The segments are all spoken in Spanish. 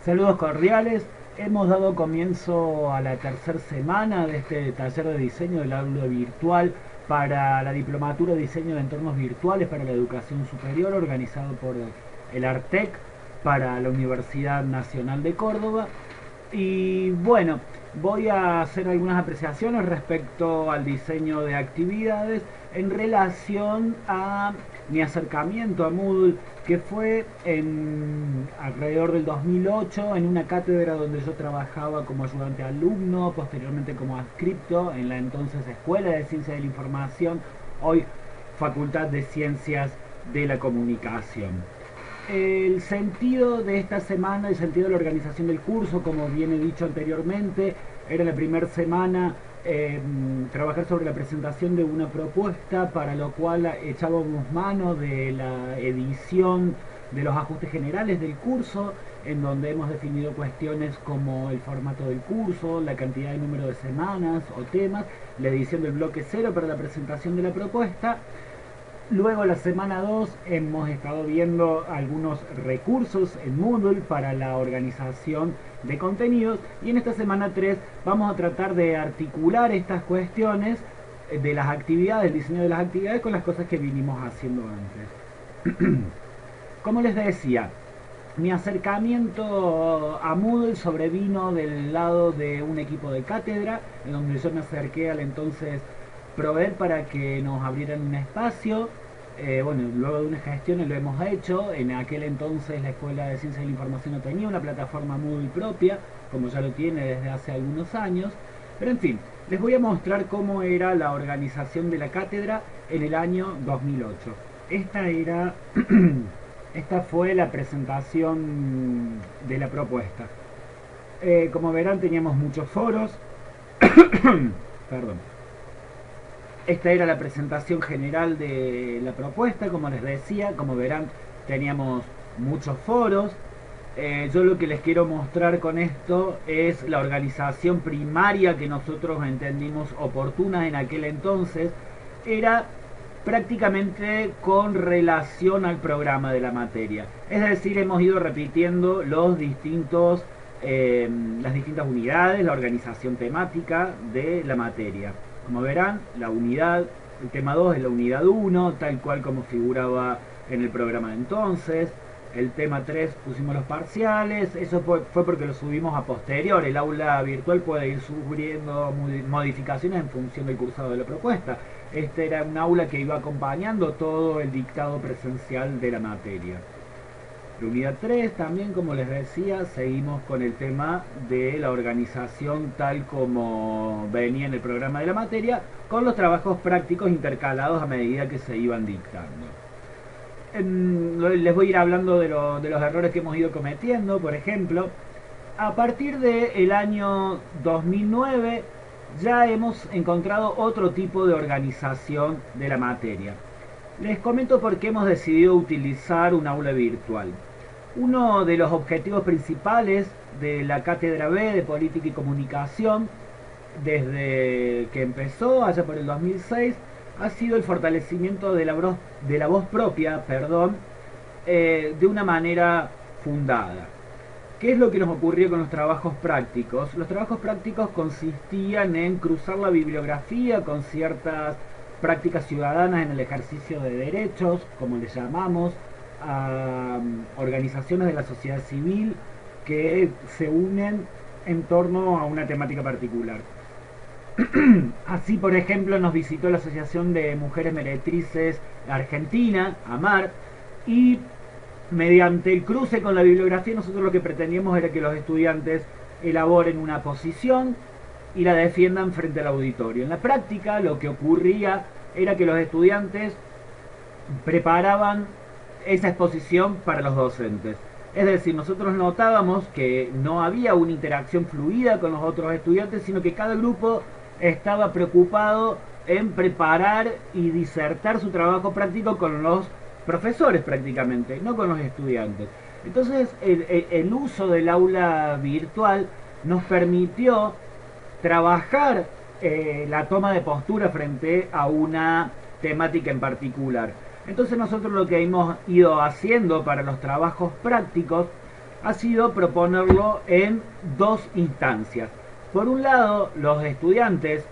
Saludos cordiales. Hemos dado comienzo a la tercera semana de este taller de diseño del aula virtual para la Diplomatura de Diseño de Entornos Virtuales para la Educación Superior, organizado por el ARTEC para la Universidad Nacional de Córdoba. Y bueno, voy a hacer algunas apreciaciones respecto al diseño de actividades en relación a mi acercamiento a Moodle, que fue alrededor del 2008 en una cátedra donde yo trabajaba como ayudante alumno, posteriormente como adscripto en la entonces Escuela de Ciencias de la Información, hoy Facultad de Ciencias de la Comunicación. El sentido de esta semana, el sentido de la organización del curso, como bien he dicho anteriormente, era la primera semana trabajar sobre la presentación de una propuesta, para lo cual echábamos mano de la edición de los ajustes generales del curso, en donde hemos definido cuestiones como el formato del curso, la cantidad de número de semanas o temas, la edición del bloque 0 para la presentación de la propuesta. Luego, la semana 2 hemos estado viendo algunos recursos en Moodle para la organización de contenidos, y en esta semana 3 vamos a tratar de articular estas cuestiones de las actividades, el diseño de las actividades, con las cosas que vinimos haciendo antes. Como les decía, mi acercamiento a Moodle sobrevino del lado de un equipo de cátedra, en donde yo me acerqué al entonces proveer para que nos abrieran un espacio. Bueno, luego de unas gestiones lo hemos hecho. En aquel entonces la Escuela de Ciencias de la Información no tenía una plataforma Moodle propia, como ya lo tiene desde hace algunos años. Pero en fin, les voy a mostrar cómo era la organización de la cátedra en el año 2008. Esta fue la presentación de la propuesta. Como verán, teníamos muchos foros. Perdón. Esta era la presentación general de la propuesta, como les decía. Como verán, teníamos muchos foros. Yo lo que les quiero mostrar con esto es la organización primaria que nosotros entendimos oportuna en aquel entonces. Era prácticamente con relación al programa de la materia. Es decir, hemos ido repitiendo las distintas unidades, la organización temática de la materia. Como verán, la unidad, el tema 2 es la unidad 1, tal cual como figuraba en el programa de entonces. El tema 3 pusimos los parciales, eso fue porque lo subimos a posterior. El aula virtual puede ir sufriendo modificaciones en función del cursado de la propuesta. Este era un aula que iba acompañando todo el dictado presencial de la materia. La unidad 3 también, como les decía, seguimos con el tema de la organización tal como venía en el programa de la materia, con los trabajos prácticos intercalados a medida que se iban dictando. Les voy a ir hablando de los errores que hemos ido cometiendo. Por ejemplo, a partir del año 2009 ya hemos encontrado otro tipo de organización de la materia. Les comento por qué hemos decidido utilizar un aula virtual. Uno de los objetivos principales de la Cátedra B de Política y Comunicación, desde que empezó allá por el 2006, ha sido el fortalecimiento de la voz propia, de una manera fundada. ¿Qué es lo que nos ocurrió con los trabajos prácticos? Los trabajos prácticos consistían en cruzar la bibliografía con ciertas prácticas ciudadanas en el ejercicio de derechos, como les llamamos, a organizaciones de la sociedad civil que se unen en torno a una temática particular. Así, por ejemplo, nos visitó la Asociación de Mujeres Meretrices Argentina, AMAR, y mediante el cruce con la bibliografía nosotros lo que pretendíamos era que los estudiantes elaboren una posición y la defiendan frente al auditorio. En la práctica lo que ocurría era que los estudiantes preparaban esa exposición para los docentes. Es decir, nosotros notábamos que no había una interacción fluida con los otros estudiantes, sino que cada grupo estaba preocupado en preparar y disertar su trabajo práctico con los profesores prácticamente, no con los estudiantes. Entonces el uso del aula virtual nos permitió trabajar la toma de postura frente a una temática en particular. Entonces nosotros lo que hemos ido haciendo para los trabajos prácticos ha sido proponerlo en dos instancias. Por un lado, los estudiantes,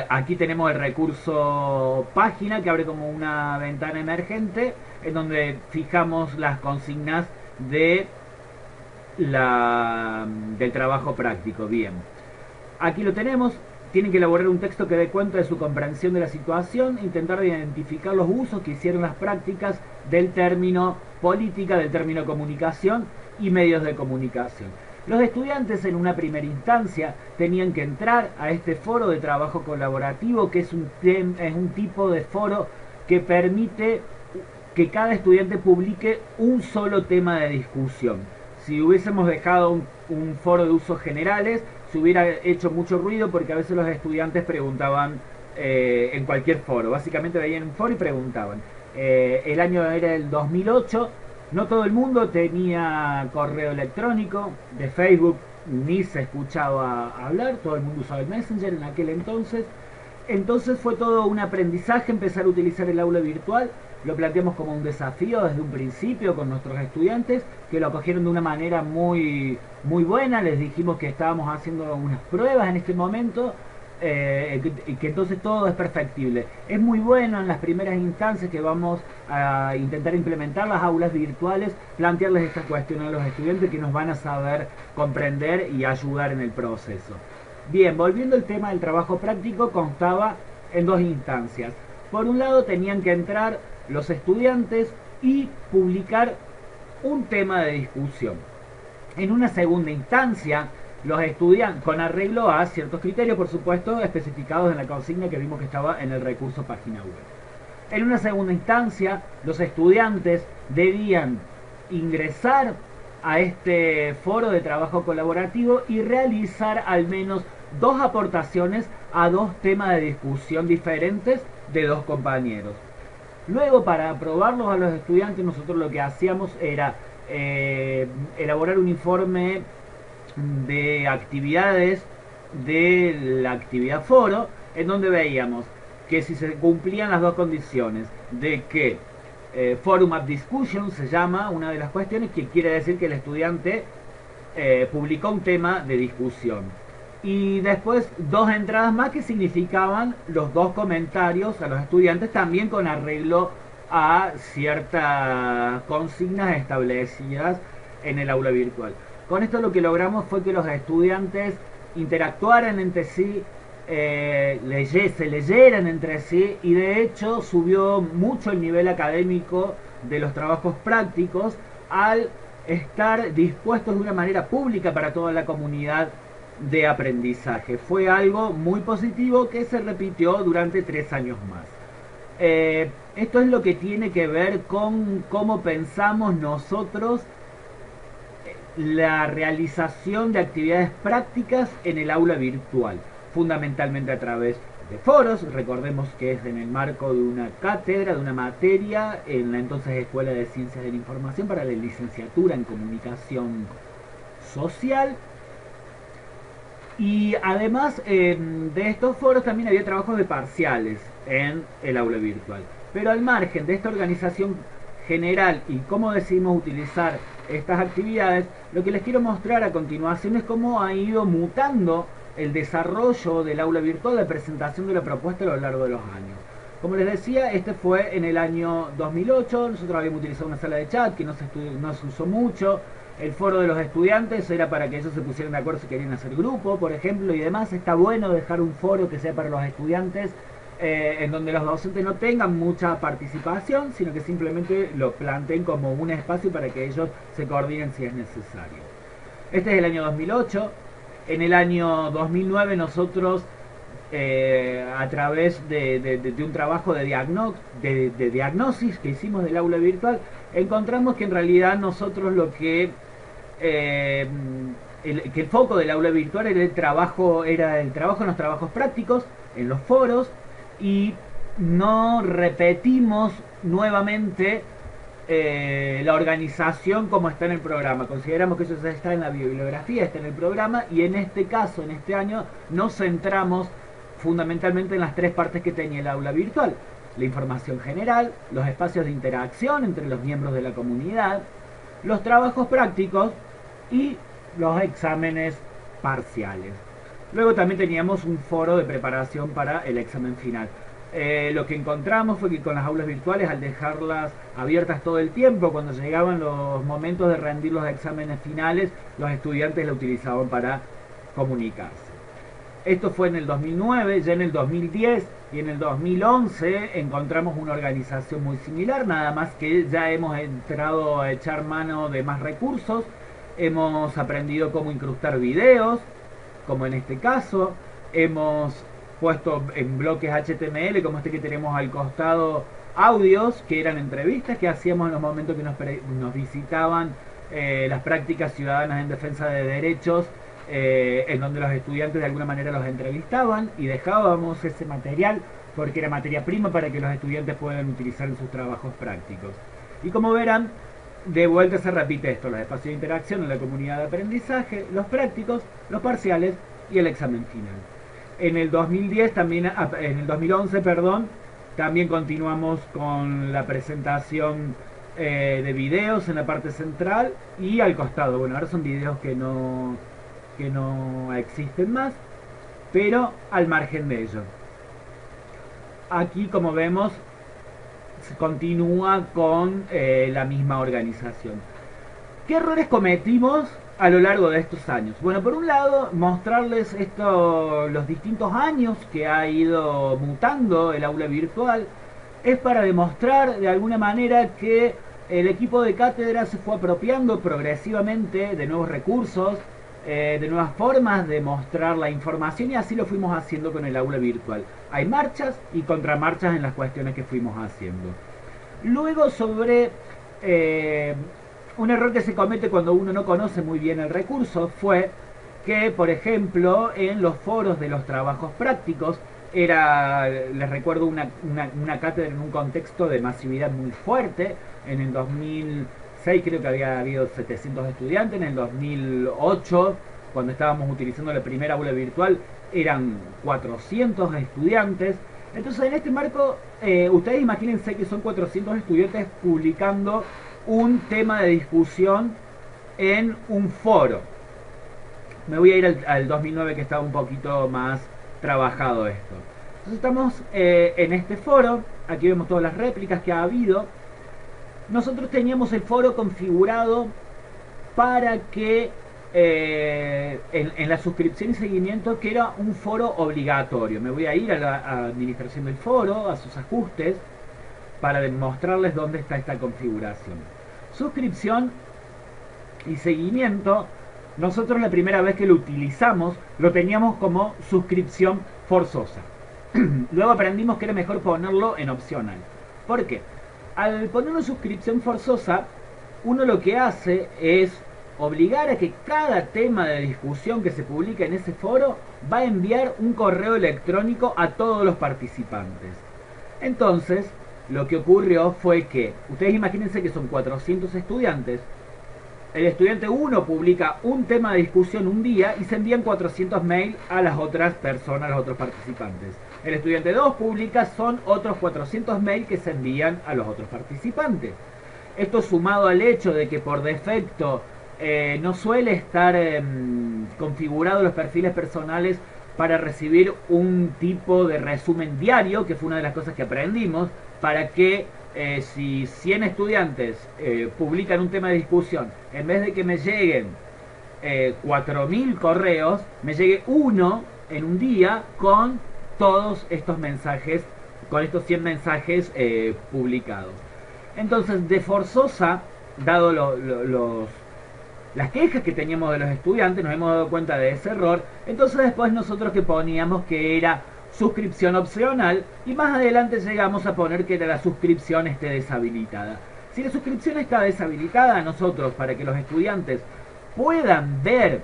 aquí tenemos el recurso página que abre como una ventana emergente en donde fijamos las consignas de del trabajo práctico. Bien, aquí lo tenemos. Tienen que elaborar un texto que dé cuenta de su comprensión de la situación, intentar identificar los usos que hicieron las prácticas del término política, del término comunicación y medios de comunicación. Los estudiantes en una primera instancia tenían que entrar a este foro de trabajo colaborativo, que es un tipo de foro que permite que cada estudiante publique un solo tema de discusión. Si hubiésemos dejado un foro de usos generales, se hubiera hecho mucho ruido porque a veces los estudiantes preguntaban en cualquier foro. Básicamente veían un foro y preguntaban. El año era el 2008, no todo el mundo tenía correo electrónico, de Facebook ni se escuchaba hablar, todo el mundo usaba el Messenger en aquel entonces. Entonces fue todo un aprendizaje empezar a utilizar el aula virtual. Lo planteamos como un desafío desde un principio con nuestros estudiantes, que lo acogieron de una manera muy buena. Les dijimos que estábamos haciendo unas pruebas en este momento, y que entonces todo es perfectible. Es muy bueno en las primeras instancias que vamos a intentar implementar las aulas virtuales, plantearles estas cuestiones a los estudiantes que nos van a saber comprender y ayudar en el proceso. Bien, volviendo al tema del trabajo práctico, constaba en dos instancias. Por un lado tenían que entrar los estudiantes y publicar un tema de discusión. En una segunda instancia, los estudiantes, con arreglo a ciertos criterios, por supuesto, especificados en la consigna que vimos que estaba en el recurso página web. En una segunda instancia, los estudiantes debían ingresar a este foro de trabajo colaborativo y realizar al menos dos aportaciones a dos temas de discusión diferentes de dos compañeros. Luego, para aprobarlos a los estudiantes, nosotros lo que hacíamos era elaborar un informe de actividades de la actividad foro, en donde veíamos que si se cumplían las dos condiciones de que Forum of Discussion se llama una de las cuestiones, que quiere decir que el estudiante publicó un tema de discusión, y después dos entradas más que significaban los dos comentarios a los estudiantes, también con arreglo a ciertas consignas establecidas en el aula virtual. Con esto lo que logramos fue que los estudiantes interactuaran entre sí, se leyeran entre sí, y de hecho subió mucho el nivel académico de los trabajos prácticos al estar dispuestos de una manera pública para toda la comunidad de aprendizaje. Fue algo muy positivo que se repitió durante 3 años más. Esto es lo que tiene que ver con cómo pensamos nosotros la realización de actividades prácticas en el aula virtual, fundamentalmente a través de foros. Recordemos que es en el marco de una cátedra, de una materia en la entonces Escuela de Ciencias de la Información para la licenciatura en Comunicación Social. Y además de estos foros también había trabajos de parciales en el aula virtual. Pero al margen de esta organización general y cómo decidimos utilizar estas actividades, lo que les quiero mostrar a continuación es cómo ha ido mutando el desarrollo del aula virtual, la presentación de la propuesta a lo largo de los años. Como les decía, este fue en el año 2008, nosotros habíamos utilizado una sala de chat que no se usó mucho. El foro de los estudiantes era para que ellos se pusieran de acuerdo si querían hacer grupo, por ejemplo, y demás. Está bueno dejar un foro que sea para los estudiantes, en donde los docentes no tengan mucha participación, sino que simplemente lo planteen como un espacio para que ellos se coordinen si es necesario. Este es el año 2008. En el año 2009 nosotros, a través de un trabajo de diagnosis que hicimos del aula virtual, encontramos que en realidad nosotros lo que el foco del aula virtual era el trabajo en los trabajos prácticos, en los foros, y no repetimos nuevamente la organización como está en el programa. Consideramos que eso ya está en la bibliografía, está en el programa, y en este caso, en este año, nos centramos fundamentalmente en las tres partes que tenía el aula virtual: la información general, los espacios de interacción entre los miembros de la comunidad, los trabajos prácticos y los exámenes parciales. Luego también teníamos un foro de preparación para el examen final. Lo que encontramos fue que con las aulas virtuales, al dejarlas abiertas todo el tiempo, cuando llegaban los momentos de rendir los exámenes finales, los estudiantes la utilizaban para comunicarse. Esto fue en el 2009, ya en el 2010 y en el 2011 encontramos una organización muy similar, nada más que ya hemos entrado a echar mano de más recursos, hemos aprendido cómo incrustar videos, como en este caso, hemos puesto en bloques HTML, como este que tenemos al costado, audios, que eran entrevistas que hacíamos en los momentos que nos visitaban las prácticas ciudadanas en defensa de derechos, en donde los estudiantes de alguna manera los entrevistaban y dejábamos ese material porque era materia prima para que los estudiantes puedan utilizar en sus trabajos prácticos. Y como verán, de vuelta se repite esto: los espacios de interacción en la comunidad de aprendizaje, los prácticos, los parciales y el examen final. En el 2010 también, en el 2011, perdón, también continuamos con la presentación de videos en la parte central y al costado. Bueno, ahora son videos que no existen más, pero al margen de ello. Aquí, como vemos, se continúa con la misma organización. ¿Qué errores cometimos a lo largo de estos años? Bueno, por un lado, mostrarles los distintos años que ha ido mutando el aula virtual, es para demostrar de alguna manera que el equipo de cátedra se fue apropiando progresivamente de nuevos recursos, de nuevas formas de mostrar la información, y así lo fuimos haciendo con el aula virtual. Hay marchas y contramarchas en las cuestiones que fuimos haciendo. Luego, sobre un error que se comete cuando uno no conoce muy bien el recurso, fue que, por ejemplo, en los foros de los trabajos prácticos, les recuerdo una cátedra en un contexto de masividad muy fuerte. En el 2006 creo que había habido 700 estudiantes, en el 2008, cuando estábamos utilizando la primera aula virtual, eran 400 estudiantes. Entonces, en este marco, ustedes imagínense que son 400 estudiantes publicando un tema de discusión en un foro. Me voy a ir al 2009, que estaba un poquito más trabajado esto. Entonces estamos en este foro. Aquí vemos todas las réplicas que ha habido. Nosotros teníamos el foro configurado para que en la suscripción y seguimiento, que era un foro obligatorio. Me voy a ir a la administración del foro, a sus ajustes, para demostrarles dónde está esta configuración. Suscripción y seguimiento. Nosotros, la primera vez que lo utilizamos, lo teníamos como suscripción forzosa. Luego aprendimos que era mejor ponerlo en opcional. ¿Por qué? Al ponerlo en suscripción forzosa, uno lo que hace es obligar a que cada tema de discusión que se publica en ese foro va a enviar un correo electrónico a todos los participantes. Entonces, lo que ocurrió fue que, ustedes imagínense que son 400 estudiantes. El estudiante 1 publica un tema de discusión un día y se envían 400 mails a las otras personas, a los otros participantes. El estudiante 2 publica, son otros 400 mails que se envían a los otros participantes. Esto, sumado al hecho de que por defecto no suele estar configurado los perfiles personales para recibir un tipo de resumen diario, que fue una de las cosas que aprendimos, para que si 100 estudiantes publican un tema de discusión, en vez de que me lleguen 4000 correos, me llegue uno en un día con todos estos mensajes, con estos 100 mensajes publicados. Entonces, de forzosa, dado las quejas que teníamos de los estudiantes, nos hemos dado cuenta de ese error. Entonces, después nosotros que poníamos que era suscripción opcional, y más adelante llegamos a poner que la suscripción esté deshabilitada. Si la suscripción está deshabilitada, nosotros, para que los estudiantes puedan ver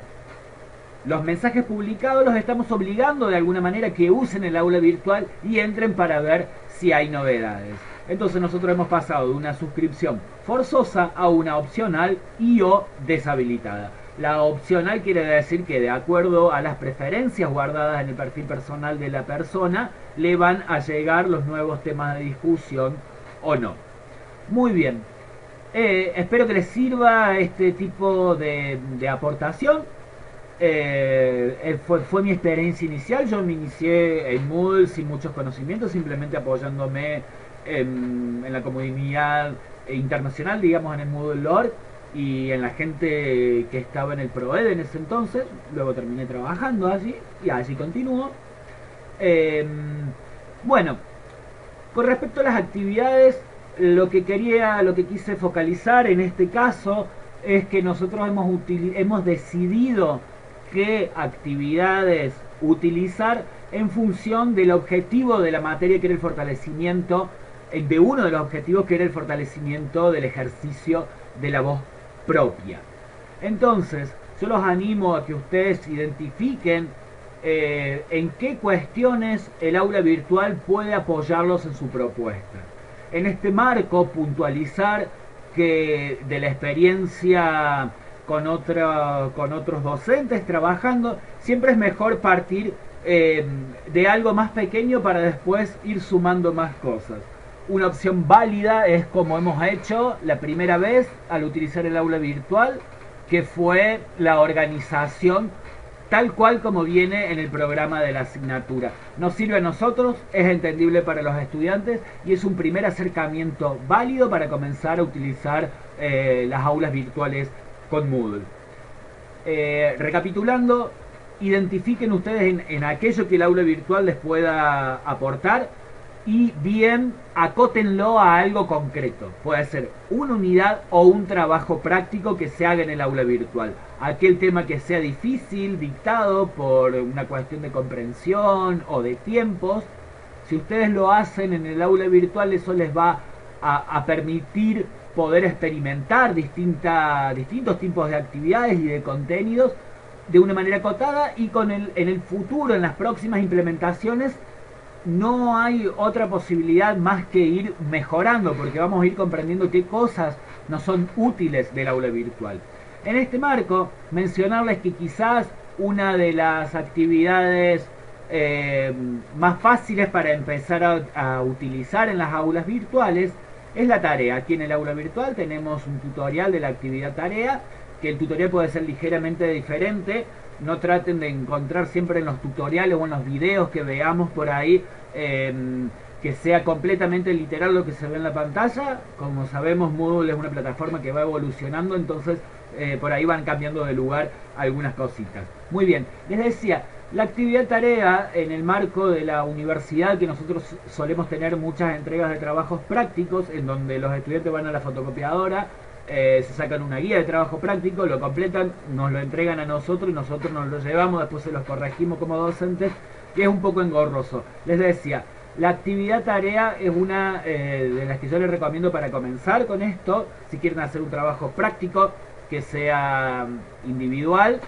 los mensajes publicados, los estamos obligando de alguna manera que usen el aula virtual y entren para ver si hay novedades. Entonces nosotros hemos pasado de una suscripción forzosa a una opcional y o deshabilitada. La opcional quiere decir que, de acuerdo a las preferencias guardadas en el perfil personal de la persona, le van a llegar los nuevos temas de discusión o no. Muy bien. Espero que les sirva este tipo de aportación. Fue mi experiencia inicial. Yo me inicié en Moodle sin muchos conocimientos, simplemente apoyándome en la comunidad internacional, digamos, en el Moodle.org y en la gente que estaba en el ProEd en ese entonces. Luego terminé trabajando allí y allí continúo. Eh, bueno, con respecto a las actividades, lo que quise focalizar en este caso es que nosotros hemos decidido qué actividades utilizar en función del objetivo de la materia, que era el fortalecimiento, de uno de los objetivos, que era el fortalecimiento del ejercicio de la voz propia. Entonces, yo los animo a que ustedes identifiquen en qué cuestiones el aula virtual puede apoyarlos en su propuesta. En este marco, puntualizar que de la experiencia con otros docentes trabajando, siempre es mejor partir de algo más pequeño para después ir sumando más cosas. Una opción válida es como hemos hecho la primera vez al utilizar el aula virtual, que fue la organización tal cual como viene en el programa de la asignatura. Nos sirve a nosotros, es entendible para los estudiantes y es un primer acercamiento válido para comenzar a utilizar las aulas virtuales con Moodle. Recapitulando, identifiquen ustedes en aquello que el aula virtual les pueda aportar y bien acótenlo a algo concreto. Puede ser una unidad o un trabajo práctico que se haga en el aula virtual. Aquel tema que sea difícil, dictado por una cuestión de comprensión o de tiempos, si ustedes lo hacen en el aula virtual, eso les va a permitir poder experimentar distintos tipos de actividades y de contenidos de una manera acotada, y en el futuro, en las próximas implementaciones, no hay otra posibilidad más que ir mejorando, porque vamos a ir comprendiendo qué cosas nos son útiles del aula virtual. En este marco, mencionarles que quizás una de las actividades más fáciles para empezar a utilizar en las aulas virtuales es la tarea. Aquí en el aula virtual tenemos un tutorial de la actividad tarea, que el tutorial puede ser ligeramente diferente. No traten de encontrar siempre en los tutoriales o en los videos que veamos por ahí que sea completamente literal lo que se ve en la pantalla. Como sabemos, Moodle es una plataforma que va evolucionando, entonces por ahí van cambiando de lugar algunas cositas. Muy bien, les decía, la actividad tarea en el marco de la universidad, que nosotros solemos tener muchas entregas de trabajos prácticos en donde los estudiantes van a la fotocopiadora, se sacan una guía de trabajo práctico, lo completan, nos lo entregan a nosotros y nosotros nos lo llevamos, después se los corregimos como docentes, que es un poco engorroso. Les decía, la actividad tarea es una de las que yo les recomiendo para comenzar con esto. Si quieren hacer un trabajo práctico que sea individual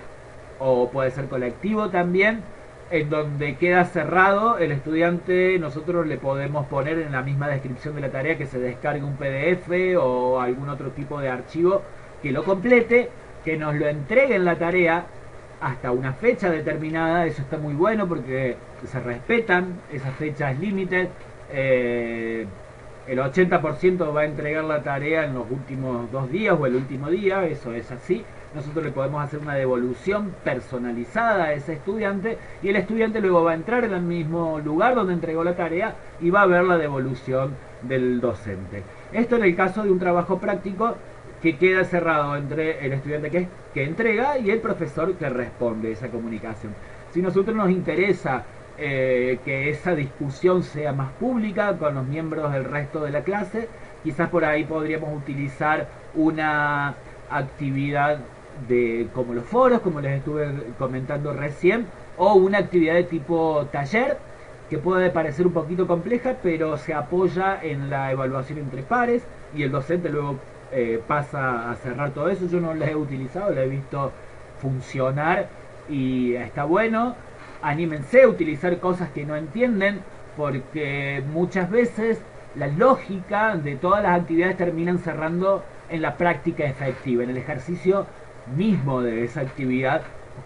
o puede ser colectivo también, en donde queda cerrado el estudiante, nosotros le podemos poner en la misma descripción de la tarea que se descargue un PDF o algún otro tipo de archivo que lo complete, que nos lo entregue en la tarea hasta una fecha determinada. Eso está muy bueno porque se respetan esas fechas límites. El 80% va a entregar la tarea en los últimos 2 días o el último día, eso es así. Nosotros le podemos hacer una devolución personalizada a ese estudiante y el estudiante luego va a entrar en el mismo lugar donde entregó la tarea y va a ver la devolución del docente. Esto en el caso de un trabajo práctico que queda cerrado entre el estudiante que entrega y el profesor que responde esa comunicación. Si a nosotros nos interesa que esa discusión sea más pública con los miembros del resto de la clase, quizás por ahí podríamos utilizar una actividad como los foros, como les estuve comentando recién, o una actividad de tipo taller, que puede parecer un poquito compleja, pero se apoya en la evaluación entre pares y el docente luego pasa a cerrar todo eso. Yo no la he utilizado, la he visto funcionar y está bueno. Anímense a utilizar cosas que no entienden, porque muchas veces la lógica de todas las actividades terminan cerrando en la práctica efectiva, en el ejercicio mismo de esa actividad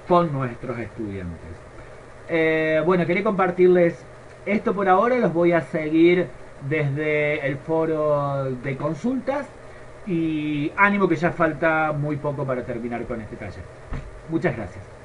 con nuestros estudiantes. Bueno, quería compartirles esto por ahora. Los voy a seguir desde el foro de consultas y ánimo que ya falta muy poco para terminar con este taller. Muchas gracias.